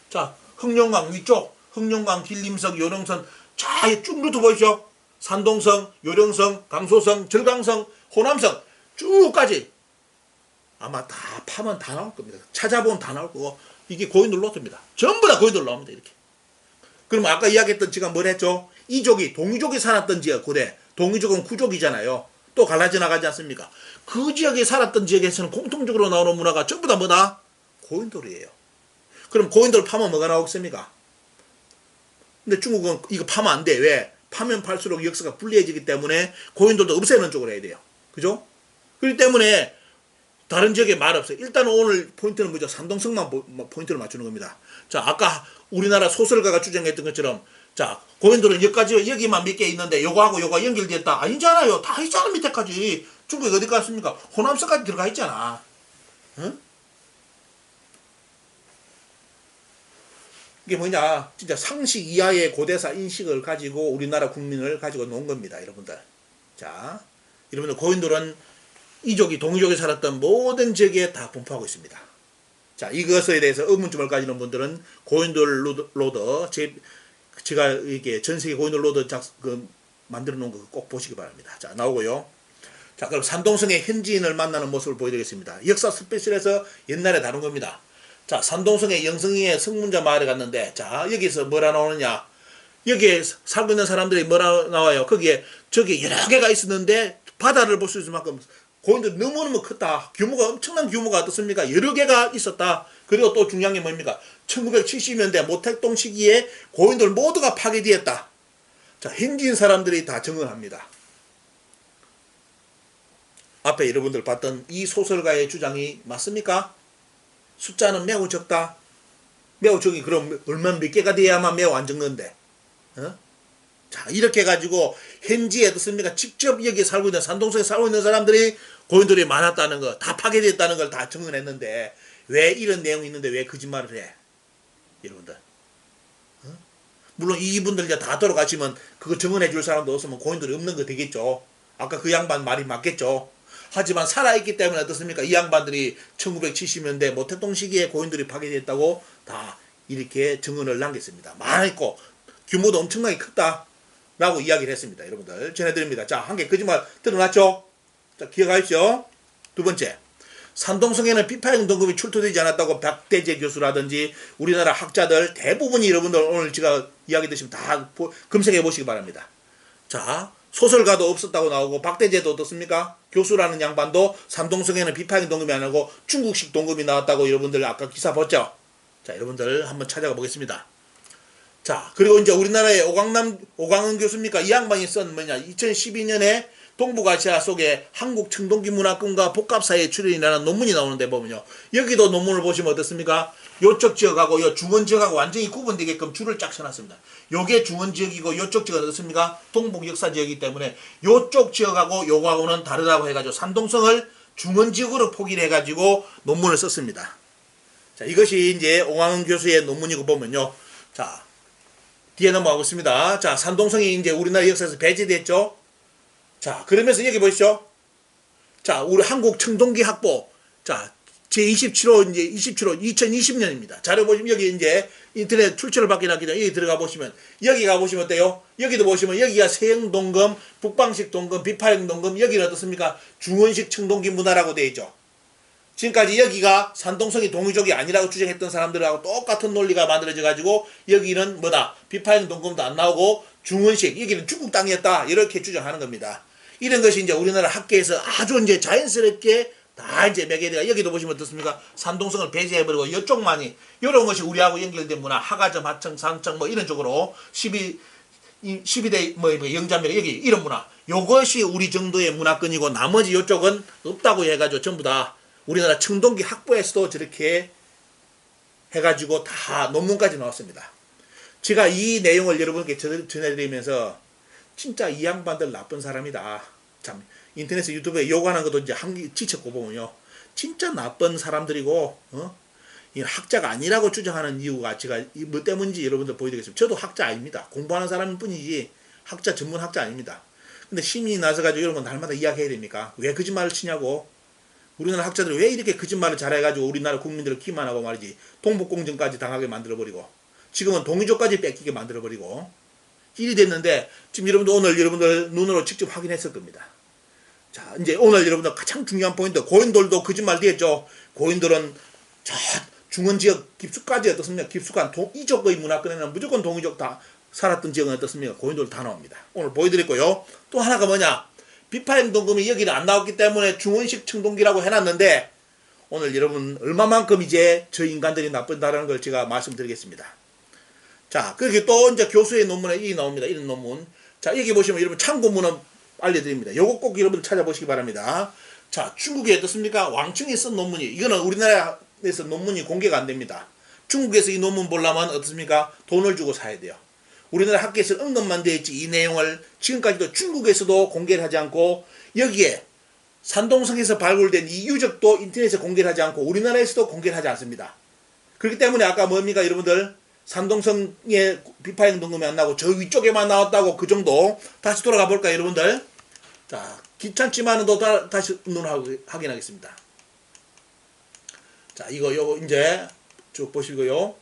자, 흑룡강 위쪽, 흑룡강, 길림성, 요령성, 자, 쭉 루트 보이죠? 산동성, 요령성, 강소성, 절강성, 호남성, 쭉까지. 아마 다 파면 다 나올 겁니다. 찾아보면 다 나올 거고, 이게 고인돌 루트입니다. 전부 다 고인돌 나옵니다. 이렇게. 그럼 아까 이야기했던 지가 뭘 했죠? 이족이, 동이족이 살았던 지역, 고대. 동이족은 구족이잖아요. 또 갈라져 나가지 않습니까? 그 지역에 살았던 지역에서는 공통적으로 나오는 문화가 전부 다 뭐다? 고인돌이에요. 그럼 고인돌 파면 뭐가 나오겠습니까? 근데 중국은 이거 파면 안 돼. 왜? 파면 팔수록 역사가 불리해지기 때문에 고인돌도 없애는 쪽으로 해야 돼요. 그죠? 그렇기 때문에 다른 지역에 말 없어요. 일단 오늘 포인트는 뭐죠? 산동성만 포인트를 맞추는 겁니다. 자, 아까 우리나라 소설가가 주장했던 것처럼, 자, 고인돌은 여기까지, 여기만 몇 개 있는데 요거하고 요거 연결됐다. 아니잖아요. 다 있잖아, 밑에까지. 중국에 어디 갔습니까? 호남서까지 들어가 있잖아. 응? 이게 뭐냐, 진짜 상식 이하의 고대사 인식을 가지고 우리나라 국민을 가지고 놓은 겁니다, 여러분들. 자, 여러분들 고인돌은 이족이 동이족에 살았던 모든 지역에 다 분포하고 있습니다. 자, 이것에 대해서 의문점을 가지는 분들은 고인돌 로더, 제가 이게 전 세계 고인돌 로더 만들어 놓은 거 꼭 보시기 바랍니다. 자, 나오고요. 자, 그럼 산동성의 현지인을 만나는 모습을 보여드리겠습니다. 역사 스페셜에서 옛날에 다룬 겁니다. 자, 산동성의 영성이의 성문자 마을에 갔는데, 자, 여기서 뭐라 나오느냐. 여기에 살고 있는 사람들이 뭐라 나와요. 거기에 저기 여러 개가 있었는데 바다를 볼 수 있을 만큼 고인돌 너무너무 컸다. 규모가 엄청난 규모가 어떻습니까? 여러 개가 있었다. 그리고 또 중요한 게 뭡니까? 1970년대 모택동 시기에 고인돌 모두가 파괴되었다. 자, 현지인 사람들이 다 증언합니다. 앞에 여러분들 봤던 이 소설가의 주장이 맞습니까? 숫자는 매우 적다. 매우 적이 그럼 얼마 몇 개가 돼야만 매우 안 적는데. 어? 자, 이렇게 가지고 현지에 어떻습니까? 직접 여기 살고 있는 산동성에 살고 있는 사람들이 고인돌이 많았다는 거, 다 파괴됐다는 걸 다 증언했는데 왜 이런 내용이 있는데 왜 거짓말을 해? 여러분들. 어? 물론 이분들 이제 다 돌아가시면 그거 증언해 줄 사람도 없으면 고인돌이 없는 거 되겠죠. 아까 그 양반 말이 맞겠죠. 하지만 살아있기 때문에 어떻습니까? 이 양반들이 1970년대 모택동 시기에 고인돌이 파괴됐다고 다 이렇게 증언을 남겼습니다. 많았고 규모도 엄청나게 컸다 라고 이야기를 했습니다. 여러분들 전해드립니다. 자, 한 개 거짓말 드러났죠? 자, 기억하십시오. 두 번째, 산동성에는 비파형 등급이 출토되지 않았다고 박대재 교수라든지 우리나라 학자들 대부분이 여러분들 오늘 제가 이야기 드시면 다 검색해 보시기 바랍니다. 자, 소설가도 없었다고 나오고 박대재도 어떻습니까? 교수라는 양반도 산동성에는 비파형 등급이 아니고 중국식 등급이 나왔다고 여러분들 아까 기사 봤죠? 자, 여러분들 한번 찾아가 보겠습니다. 자, 그리고 이제 우리나라의 오광은 교수입니까? 이 양반이 쓴 뭐냐, 2012년에 동북아시아 속에 한국 청동기 문화권과 복합사회 출현이라는 논문이 나오는데 보면요. 여기도 논문을 보시면 어떻습니까? 요쪽 지역하고 요 중원 지역하고 완전히 구분되게끔 줄을 쫙 쳐놨습니다. 요게 중원 지역이고 요쪽 지역은 어떻습니까? 동북 역사 지역이기 때문에 요쪽 지역하고 요거하고는 다르다고 해가지고 산동성을 중원 지역으로 포기를 해가지고 논문을 썼습니다. 자, 이것이 이제 오광은 교수의 논문이고 보면요. 자, 뒤에 넘어가겠습니다. 자, 산동성이 이제 우리나라 역사에서 배제됐죠. 자, 그러면서 여기 보시죠. 자, 우리 한국 청동기 학보. 자, 제27호, 이제 27호, 2020년입니다. 자료 보시면 여기 이제 인터넷 출처를 받게 놨기 때문에 여기 들어가 보시면, 여기 가보시면 어때요? 여기도 보시면 여기가 세형 동금, 북방식 동금, 비파형 동금, 여기는 어떻습니까? 중원식 청동기 문화라고 되어 있죠. 지금까지 여기가 산동성이 동이족이 아니라고 주장했던 사람들하고 똑같은 논리가 만들어져 가지고 여기는 뭐다? 비파형 동금도 안 나오고 중원식, 여기는 중국 땅이었다. 이렇게 주장하는 겁니다. 이런 것이 이제 우리나라 학계에서 아주 이제 자연스럽게 다 이제 매개돼가 여기도 보시면 어떻습니까? 산동성을 배제해버리고 이쪽만이 이런 것이 우리하고 연결된 문화, 하가점, 하청, 상청 뭐 이런 쪽으로 12대 뭐 영자멸 여기 이런 문화. 요것이 우리 정도의 문화권이고 나머지 이쪽은 없다고 해가지고 전부 다 우리나라 청동기 학부에서도 저렇게 해가지고 다 논문까지 나왔습니다. 제가 이 내용을 여러분께 전해드리면서 진짜 이 양반들 나쁜 사람이다. 참 인터넷에 유튜브에 욕하는 것도 이제 지쳤고 보면요. 진짜 나쁜 사람들이고 이 학자가 아니라고 주장하는 이유가 제가 뭐 때문인지 여러분들 보여드리겠습니다. 저도 학자 아닙니다. 공부하는 사람일 뿐이지 학자 전문 학자 아닙니다. 근데 시민이 나서가지고 이런 건 날마다 이야기해야 됩니까? 왜 거짓말을 치냐고. 우리나라 학자들이 왜 이렇게 거짓말을 잘해가지고 우리나라 국민들을 기만하고 말이지 동북공정까지 당하게 만들어버리고 지금은 동이족까지 뺏기게 만들어버리고 일이 됐는데 지금 여러분들 오늘 여러분들 눈으로 직접 확인했을 겁니다. 자, 이제 오늘 여러분들 가장 중요한 포인트, 고인돌도 거짓말 되었죠. 고인돌은 저 중원지역 깊숙까지 어떻습니까? 깊숙한 이쪽의 문화권에는 무조건 동이족 다 살았던 지역은 어떻습니까? 고인돌 다 나옵니다. 오늘 보여드렸고요. 또 하나가 뭐냐? 비파형 동금이 여기는 안 나왔기 때문에 중원식 청동기라고 해놨는데 오늘 여러분 얼마만큼 이제 저 인간들이 나쁜다라는 걸 제가 말씀드리겠습니다. 자, 그렇게 또 이제 교수의 논문에 이 나옵니다. 이런 논문. 자, 여기 보시면 여러분 참고문은 알려드립니다. 요거 꼭 여러분 찾아보시기 바랍니다. 자, 중국에 어떻습니까? 왕청이 쓴 논문이, 이거는 우리나라에서 논문이 공개가 안 됩니다. 중국에서 이 논문 보려면 어떻습니까? 돈을 주고 사야 돼요. 우리나라 학계에서 언급만 되어 있지 이 내용을 지금까지도 중국에서도 공개를 하지 않고, 여기에 산동성에서 발굴된 이 유적도 인터넷에 공개를 하지 않고 우리나라에서도 공개를 하지 않습니다. 그렇기 때문에 아까 뭡니까 여러분들, 산동성의 비파형 동금이 안 나오고 저 위쪽에만 나왔다고, 그 정도. 다시 돌아가 볼까요 여러분들? 자, 귀찮지만은 또 다시 확인하겠습니다. 자, 이거 이제 쭉 보시고요.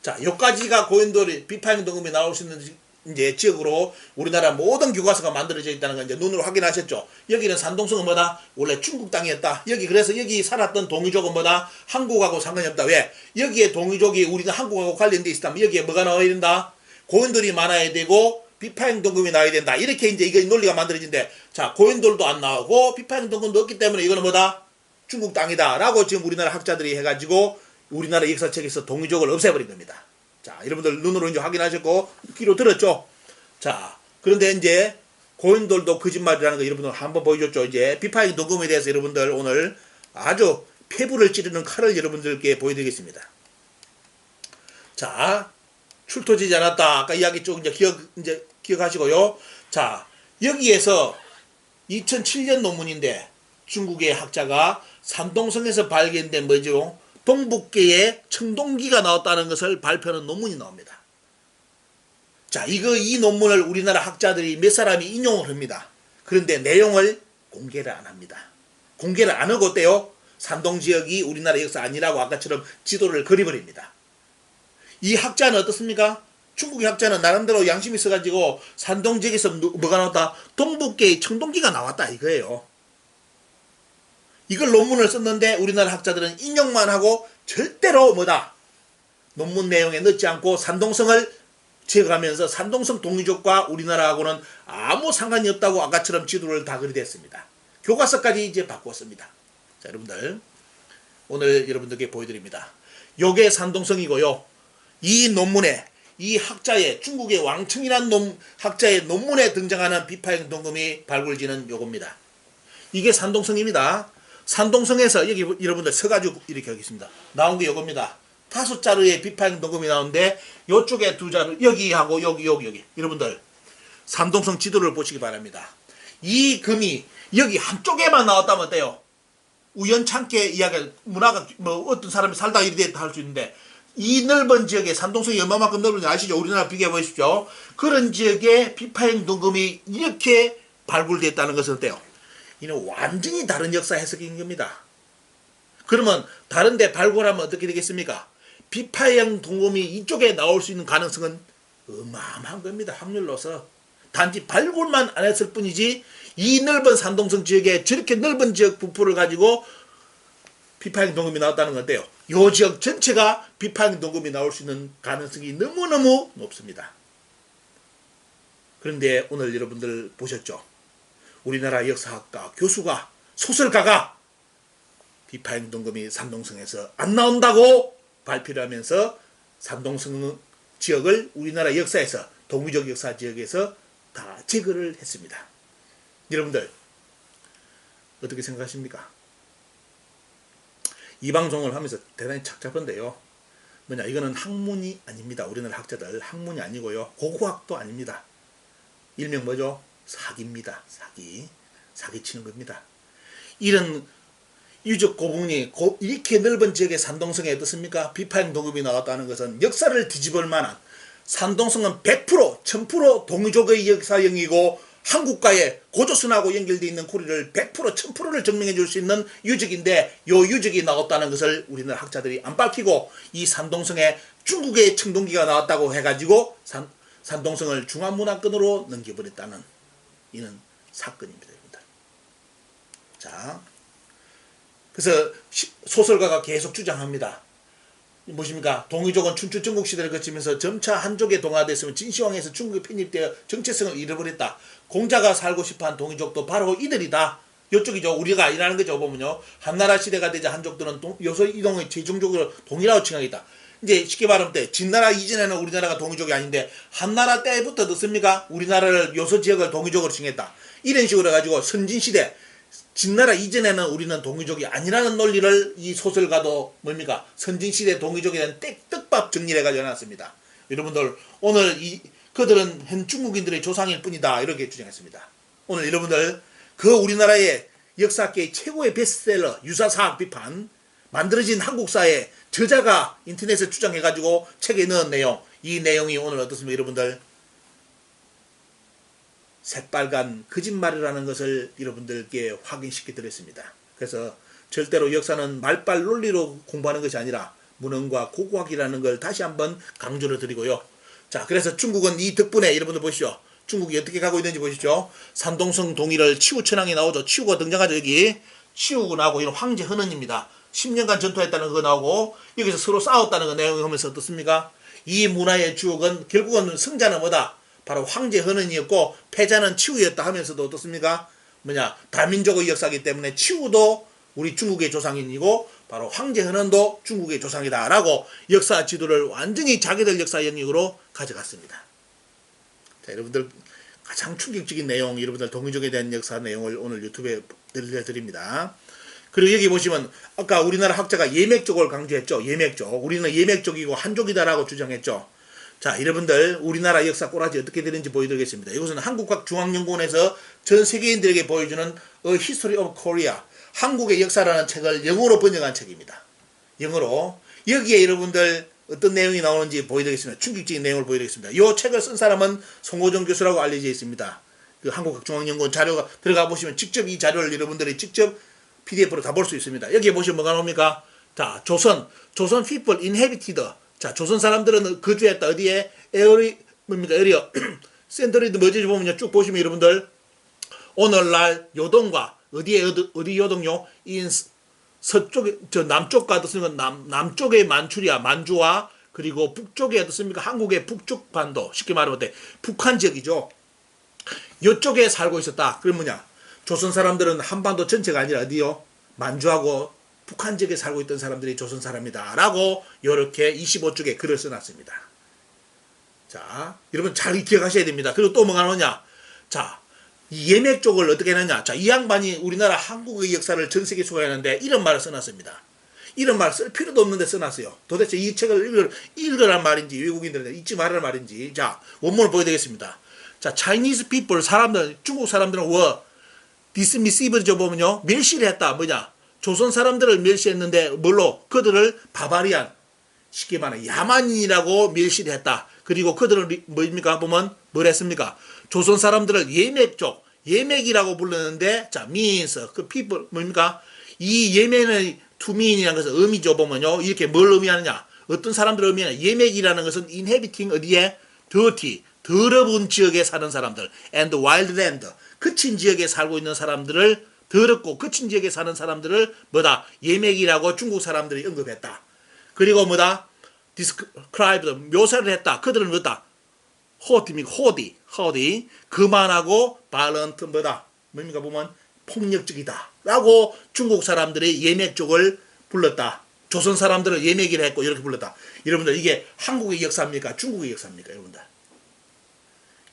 자, 요까지가 고인돌이 비파형 동금이 나올 수 있는 이제 지역으로 우리나라 모든 교과서가 만들어져 있다는 걸 이제 눈으로 확인하셨죠. 여기는 산동성은 뭐다? 원래 중국 땅이었다. 그래서 여기 살았던 동이족은 뭐다? 한국하고 상관이 없다. 왜? 여기에 동이족이 우리가 한국하고 관련돼 있다면 여기에 뭐가 나와야 된다? 고인돌이 많아야 되고 비파형 동금이 나와야 된다. 이렇게 이제 이거 논리가 만들어진데, 자, 고인돌도 안 나오고 비파형 동금도 없기 때문에 이거는 뭐다? 중국 땅이다 라고 지금 우리나라 학자들이 해가지고 우리나라 역사책에서 동이족을 없애버린 겁니다. 자, 여러분들 눈으로 이제 확인하셨고 귀로 들었죠. 자, 그런데 이제 고인돌도 거짓말이라는 거 여러분들 한번 보여줬죠. 이제 비파형 동금에 대해서 여러분들 오늘 아주 폐부를 찌르는 칼을 여러분들께 보여드리겠습니다. 자, 출토되지 않았다. 아까 이야기 쭉 이제 기억하시고요. 자, 여기에서 2007년 논문인데 중국의 학자가 산동성에서 발견된 뭐죠? 동북계에 청동기가 나왔다는 것을 발표하는 논문이 나옵니다. 자, 이 논문을 우리나라 학자들이 몇 사람이 인용을 합니다. 그런데 내용을 공개를 안 합니다. 공개를 안 하고 어때요? 산동지역이 우리나라 역사 아니라고 아까처럼 지도를 그려버립니다. 이 학자는 어떻습니까? 중국의 학자는 나름대로 양심이 있어가지고 산동지역에서 뭐가 나왔다? 동북계에 청동기가 나왔다 이거예요. 이걸 논문을 썼는데 우리나라 학자들은 인용만 하고 절대로 뭐다? 논문 내용에 넣지 않고 산동성을 제거하면서 산동성 동이족과 우리나라하고는 아무 상관이 없다고 아까처럼 지도를 다 그리댔습니다. 교과서까지 이제 바꿨습니다. 자, 여러분들 오늘 여러분들께 보여드립니다. 요게 산동성이고요. 이 논문에 이 학자의 중국의 왕청이라는 학자의 논문에 등장하는 비파형 동금이 발굴지는 요겁니다. 이게 산동성입니다. 산동성에서 여기 여러분들 서가지고 이렇게 하겠습니다. 나온 게 요겁니다. 5자루의 비파형 동금이 나오는데 요쪽에 2자루, 여기하고 여기 여러분들 산동성 지도를 보시기 바랍니다. 이 금이 여기 한쪽에만 나왔다면 어때요? 우연찮게 이야기가 문화가 뭐 어떤 사람이 살다가 이렇게 할 수 있는데, 이 넓은 지역에 산동성이 얼마만큼 넓은지 아시죠? 우리나라 비교해 보십시오. 그런 지역에 비파형 동금이 이렇게 발굴됐다는 것은 어때요? 이는 완전히 다른 역사 해석인 겁니다. 그러면 다른데 발굴하면 어떻게 되겠습니까? 비파형 동금이 이쪽에 나올 수 있는 가능성은 어마어마한 겁니다. 확률로서. 단지 발굴만 안 했을 뿐이지 이 넓은 산동성 지역에 저렇게 넓은 지역 부포를 가지고 비파형 동금이 나왔다는 건데요. 이 지역 전체가 비파형 동금이 나올 수 있는 가능성이 너무너무 높습니다. 그런데 오늘 여러분들 보셨죠? 우리나라 역사학과 교수가, 소설가가 비파형 동금이 산동성에서 안 나온다고 발표를 하면서 산동성 지역을 우리나라 역사에서, 동이족 역사 지역에서 다 제거를 했습니다. 여러분들 어떻게 생각하십니까? 이 방송을 하면서 대단히 착잡한데요. 뭐냐, 이거는 학문이 아닙니다. 우리나라 학자들 학문이 아니고요. 고고학도 아닙니다. 일명 뭐죠? 사기입니다. 사기치는 겁니다. 이런 유적 고분이 이렇게 넓은 지역의 산동성에 어떻습니까? 비파형 동금이 나왔다는 것은 역사를 뒤집을 만한, 산동성은 100%, 1000% 동이족의 역사형이고 한국과의 고조선하고 연결되어 있는 고리를 100%, 1000%를 증명해 줄 수 있는 유적인데, 요 유적이 나왔다는 것을 우리나라 학자들이 안 밝히고 이 산동성에 중국의 청동기가 나왔다고 해가지고 산동성을 중화문화권으로 넘겨버렸다는 이는 사건입니다. 자, 그래서 소설가가 계속 주장합니다. 무엇입니까? 동이족은 춘추 전국 시대를 거치면서 점차 한족에 동화됐으면 진시황에서 중국에 편입되어 정체성을 잃어버렸다. 공자가 살고 싶어한 동이족도 바로 이들이다. 이쪽이죠. 우리가 일하는 거죠. 보면요, 한나라 시대가 되자 한족들은 요소 이동을 최종적으로 동이라고 칭하겠다. 이제 쉽게 말하면 진나라 이전에는 우리나라가 동이족이 아닌데 한나라 때부터 넣습니까? 우리나라를 요소 지역을 동이족으로 칭했다. 이런 식으로 해가지고 선진시대, 진나라 이전에는 우리는 동이족이 아니라는 논리를 이 소설가도 뭡니까? 선진시대 동이족에 대한 떡밥 정리를 해가지고 해놨습니다. 여러분들 오늘 그들은 현 중국인들의 조상일 뿐이다 이렇게 주장했습니다. 오늘 여러분들 그 우리나라의 역사계의 최고의 베스트셀러 유사사학 비판 만들어진 한국사의 저자가 인터넷에 주장해가지고 책에 넣은 내용, 이 내용이 오늘 어떻습니까 여러분들? 새빨간 거짓말이라는 것을 여러분들께 확인시켜 드렸습니다. 그래서 절대로 역사는 말빨 논리로 공부하는 것이 아니라 문헌과 고고학이라는 걸 다시 한번 강조를 드리고요. 자, 그래서 중국은 이 덕분에 여러분들 보시죠. 중국이 어떻게 가고 있는지 보시죠. 산동성 동의를 치우천왕이 나오죠. 치우가 등장하죠. 여기 치우고 나오고 이런 황제 헌원입니다. 10년간 전투했다는 거 나오고 여기서 서로 싸웠다는 거 내용을 보면서 어떻습니까? 이 문화의 주역은 결국은 승자는 뭐다? 바로 황제 헌원이었고 패자는 치우였다 하면서도 어떻습니까? 다민족의 역사이기 때문에 치우도 우리 중국의 조상인이고 바로 황제 헌원도 중국의 조상이다 라고 역사 지도를 완전히 자기들 역사 영역으로 가져갔습니다. 자, 여러분들 가장 충격적인 내용, 여러분들 동이족에 대한 역사 내용을 오늘 유튜브에 들려드립니다. 그리고 여기 보시면 아까 우리나라 학자가 예맥족을 강조했죠. 예맥족. 우리는 예맥족이고 한족이다라고 주장했죠. 자, 여러분들 우리나라 역사 꼬라지 어떻게 되는지 보여드리겠습니다. 이것은 한국학중앙연구원에서 전 세계인들에게 보여주는 A History of Korea, 한국의 역사라는 책을 영어로 번역한 책입니다. 영어로. 여기에 여러분들 어떤 내용이 나오는지 보여드리겠습니다. 충격적인 내용을 보여드리겠습니다. 이 책을 쓴 사람은 송호정 교수라고 알려져 있습니다. 그 한국학중앙연구원 자료가 들어가 보시면 직접 이 자료를 여러분들이 직접 PDF로 다 볼 수 있습니다. 여기에 보시면 뭐가 나옵니까? 자, 조선 people inhabited. 자, 조선 사람들은 거주했다. 어디에? 에리어. 센터리드 뭐지 보면요. 쭉 보시면 여러분들 오늘날 요동과 어디 요동요? 서쪽에 남쪽과 어떻습니까? 남쪽의 만주와 그리고 북쪽에 어떻습니까? 한국의 북쪽 반도 쉽게 말하면 북한 지역이죠. 이쪽에 살고 있었다. 그럼 조선 사람들은 한반도 전체가 아니라 어디요? 만주하고 북한 지역에 살고 있던 사람들이 조선 사람이다 라고 이렇게 25쪽에 글을 써놨습니다. 자, 여러분 잘 기억하셔야 됩니다. 그리고 또 뭐가 나오냐? 자, 이 예맥 쪽을 어떻게 했느냐? 자, 이 양반이 우리나라 한국의 역사를 전 세계에 소개하는데 이런 말을 써놨습니다. 이런 말 쓸 필요도 없는데 써놨어요. 도대체 이 책을 읽으란 말인지 외국인들한테 읽지 말라는 말인지. 자, 원문을 보여드리겠습니다. 자, Chinese people, 사람들, 중국 사람들은 dismissiv죠 보면요. 멸시를 했다. 조선 사람들을 멸시했는데 뭘로? 그들을 바바리안, 쉽게 말하면 야만인이라고 멸시를 했다. 그리고 그들을 뭡니까? 보면 뭘 했습니까? 조선 사람들을 예맥족, 예맥이라고 불렀는데 자, means, 그 people 뭡니까? 이 예면의 to mean이라는 것은 의미죠 보면요. 이렇게 뭘 의미하느냐? 어떤 사람들을 의미하냐? 예맥이라는 것은 inhabiting 어디에? dirty, 더러운 지역에 사는 사람들 and wild land, 거친 지역에 살고 있는 사람들을 더럽고 거친 지역에 사는 사람들을 예맥이라고 중국 사람들이 언급했다. 그리고 described, 묘사를 했다. 그들은 호디, 거만하고 violent 뭡니까 보면 폭력적이다 라고 중국 사람들이 예맥족을 불렀다. 조선 사람들을 예맥이라 했고 이렇게 불렀다. 여러분들 이게 한국의 역사입니까? 중국의 역사입니까? 여러분들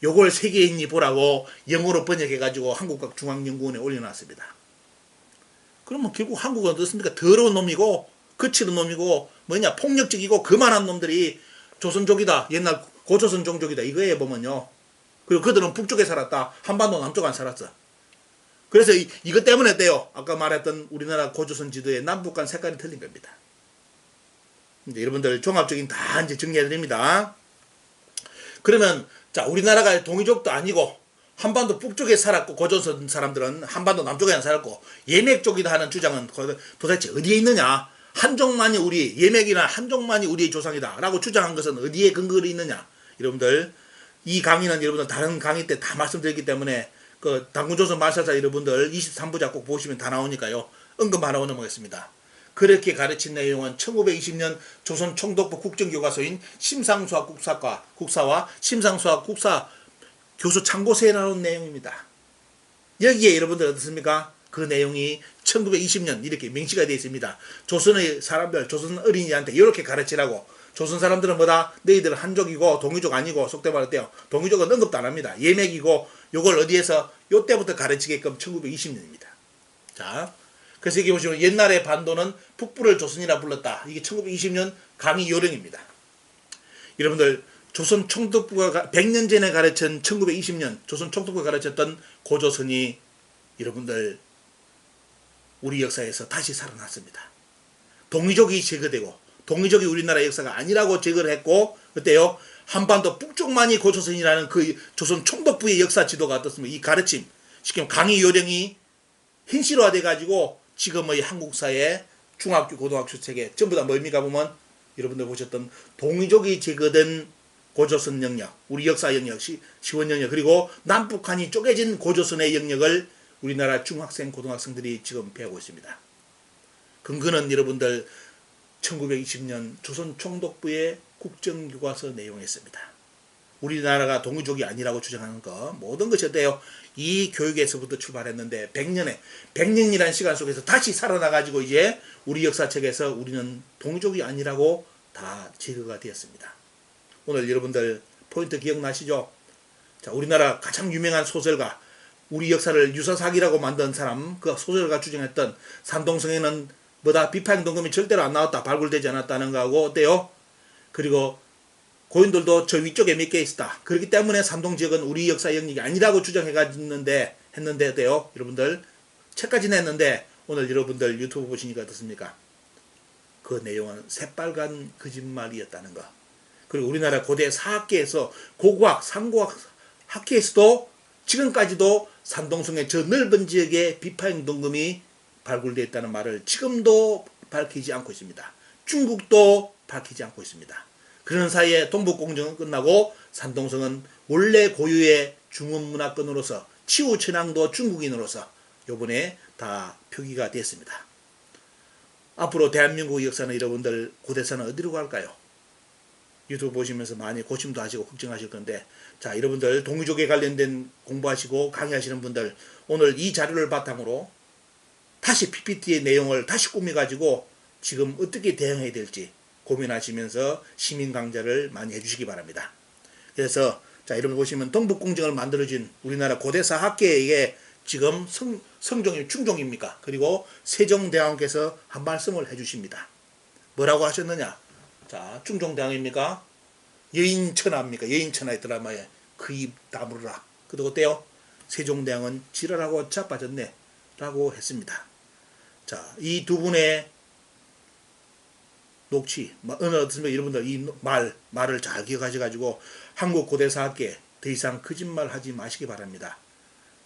요걸 세계인이 보라고 영어로 번역해가지고 한국학중앙연구원에 올려놨습니다. 그러면 결국 한국은 어떻습니까? 더러운 놈이고 거칠은 놈이고 폭력적이고 거만한 놈들이 조선족이다. 옛날 고조선 종족이다. 이거에 보면요. 그리고 그들은 북쪽에 살았다. 한반도 남쪽 안 살았어. 그래서 이것 때문에 어때요? 아까 말했던 우리나라 고조선 지도의 남북간 색깔이 틀린 겁니다. 이제 여러분들 종합적인 다 이제 정리해드립니다. 그러면 자, 우리나라가 동이족도 아니고 한반도 북쪽에 살았고 고조선 사람들은 한반도 남쪽에 안 살았고 예맥족이다 하는 주장은 도대체 어디에 있느냐? 한족만이 예맥이나 한족만이 우리의 조상이다 라고 주장한 것은 어디에 근거가 있느냐? 여러분들 이 강의는 여러분들 다른 강의 때 다 말씀드렸기 때문에 그 당군조선 말살사 여러분들 23부작 꼭 보시면 다 나오니까요. 언급하라고 넘어가겠습니다. 그렇게 가르친 내용은 1920년 조선 총독부 국정교과서인 심상수학 국사와 심상수학 국사 교수 참고서에 나온 내용입니다. 여기에 여러분들 어떻습니까? 그 내용이 1920년 이렇게 명시가 되어 있습니다. 조선의 사람들, 조선 어린이한테 이렇게 가르치라고. 조선 사람들은 너희들은 한족이고 동이족 아니고 속된 말로 어때요? 동이족은 언급도 안 합니다. 예맥이고 요걸 어디에서 요때부터 가르치게끔 1920년입니다. 자, 그래서 여기 보시면 옛날에 반도는 북부를 조선이라 불렀다. 이게 1920년 강의 요령입니다. 여러분들 조선 총독부가 100년 전에 가르친 1920년 조선 총독부가 가르쳤던 고조선이 여러분들 우리 역사에서 다시 살아났습니다. 동이족이 제거되고 동이족이 우리나라 역사가 아니라고 제거를 했고 그때요 한반도 북쪽만이 고조선이라는 그 조선 총독부의 역사 지도가 어떻습니까? 이 가르침 지금 강의 요령이 현실화 돼가지고 지금의 한국사의 중학교 고등학교 체계 전부 다 뭡니까 보면 여러분들 보셨던 동이족이 제거된 고조선 영역 우리 역사 영역 시원 영역 그리고 남북한이 쪼개진 고조선의 영역을 우리나라 중학생 고등학생들이 지금 배우고 있습니다. 근거는 여러분들 1920년 조선 총독부의 국정교과서 내용이었습니다. 우리나라가 동이족이 아니라고 주장하는 거 모든 것이 어때요? 이 교육에서부터 출발했는데 100년이라는 시간 속에서 다시 살아나가지고 이제 우리 역사책에서 우리는 동이족이 아니라고 다 제거가 되었습니다. 오늘 여러분들 포인트 기억나시죠? 자, 우리나라 가장 유명한 소설가 우리 역사를 유사사기라고 만든 사람 그 소설가 주장했던 산동성에는 뭐다 비파행동금이 절대로 안 나왔다 발굴되지 않았다는 거하고 어때요? 그리고 고인들도 저 위쪽에 몇 개 있었다. 그렇기 때문에 산동지역은 우리 역사 영역이 아니라고 주장했는데 어때요? 여러분들 책까지 냈는데 오늘 여러분들 유튜브 보시니까 어떻습니까? 그 내용은 새빨간 거짓말이었다는 거. 그리고 우리나라 고대 사학계에서 고고학, 상고학 학계에서도 지금까지도 산동성의 저 넓은 지역에 비파행동금이 발굴되어 있다는 말을 지금도 밝히지 않고 있습니다. 중국도 밝히지 않고 있습니다. 그런 사이에 동북공정은 끝나고 산동성은 원래 고유의 중원문화권으로서 치우천왕도 중국인으로서 요번에 다 표기가 됐습니다. 앞으로 대한민국 역사는 여러분들 고대사는 어디로 갈까요? 유튜브 보시면서 많이 고심도 하시고 걱정하실 건데 자 여러분들 동이족에 관련된 공부하시고 강의하시는 분들 오늘 이 자료를 바탕으로 다시 PPT의 내용을 다시 꾸며가지고 지금 어떻게 대응해야 될지 고민하시면서 시민 강좌를 많이 해주시기 바랍니다. 그래서 자 여러분 보시면 동북공정을 만들어진 우리나라 고대사 학계에 지금 성종이 충종입니까? 그리고 세종대왕께서 한 말씀을 해주십니다. 뭐라고 하셨느냐? 자 충종대왕입니까? 여인천하입니까? 여인천하의 드라마에 그 입 다물어라. 그리고 어때요? 세종대왕은 지랄하고 자빠졌네 라고 했습니다. 자, 이 두 분의 녹취, 어떻습니까? 여러분들 이 말을 잘 기억하셔가지고 한국 고대사학계 더 이상 거짓말 하지 마시기 바랍니다.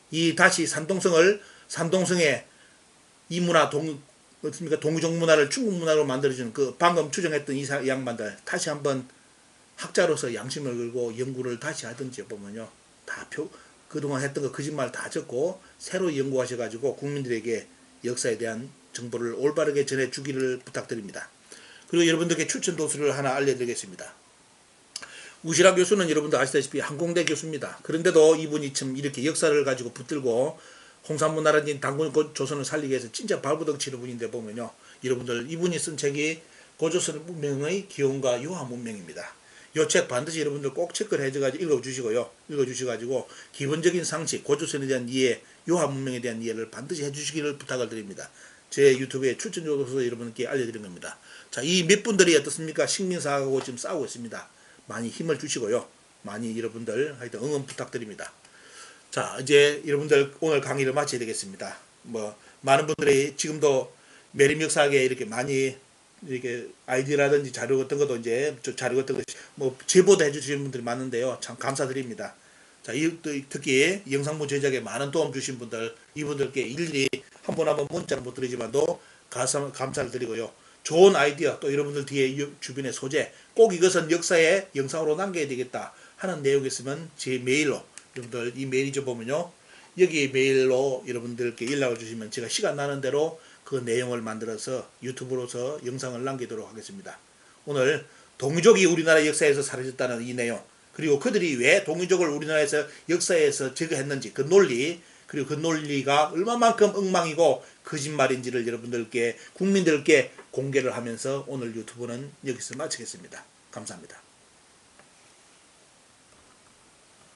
이 다시 산동성의 이 문화 어떻습니까? 동이족 문화를 중국 문화로 만들어주는 그 방금 추정했던 이 양반들 다시 한번 학자로서 양심을 걸고 연구를 다시 하든지 보면요. 다 그동안 했던 거 거짓말 다 적고 새로 연구하셔가지고 국민들에게 역사에 대한 정보를 올바르게 전해주기를 부탁드립니다. 그리고 여러분들께 추천 도서를 하나 알려드리겠습니다. 우시라 교수는 여러분들 아시다시피 항공대 교수입니다. 그런데도 이분이 참 이렇게 역사를 가지고 붙들고 홍산문화라든지 단군 조선을 살리기 위해서 진짜 발버둥 치는 분인데 보면요. 여러분들 이분이 쓴 책이 고조선 문명의 기원과 유화 문명입니다. 이 책 반드시 여러분들 꼭 체크를 해가지고 읽어주시고요. 읽어주셔가지고 기본적인 상식, 고조선에 대한 이해, 유화 문명에 대한 이해를 반드시 해주시기를 부탁을 드립니다. 제 유튜브에 추천 도서 여러분께 알려드린 겁니다. 자, 이 몇 분들이 어떻습니까? 식민사하고 지금 싸우고 있습니다. 많이 힘을 주시고요. 많이 여러분들 하여튼 응원 부탁드립니다. 자, 이제 여러분들 오늘 강의를 마쳐야 되겠습니다. 많은 분들이 지금도 매림 역사학에 이렇게 많이 이렇게 아이디어라든지 자료 같은 것도 이제 자료 같은 거 제보도 해주시는 분들이 많은데요. 참 감사드립니다. 자, 특히 영상문 제작에 많은 도움 주신 분들, 이분들께 일일이 한 분 한 분 문자는 못 드리지만도 감사를 드리고요. 좋은 아이디어 또 여러분들 뒤에 주변의 소재 꼭 이것은 역사에 영상으로 남겨야 되겠다 하는 내용이 있으면 제 메일로 여러분들 이 메일이죠 보면요. 여기 메일로 여러분들께 연락을 주시면 제가 시간 나는 대로 그 내용을 만들어서 유튜브로서 영상을 남기도록 하겠습니다. 오늘 동이족이 우리나라 역사에서 사라졌다는 이 내용 그리고 그들이 왜 동이족을 우리나라에서 역사에서 제거했는지 그 논리 그리고 그 논리가 얼마만큼 엉망이고 거짓말인지를 여러분들께 국민들께 공개를 하면서 오늘 유튜브는 여기서 마치겠습니다. 감사합니다.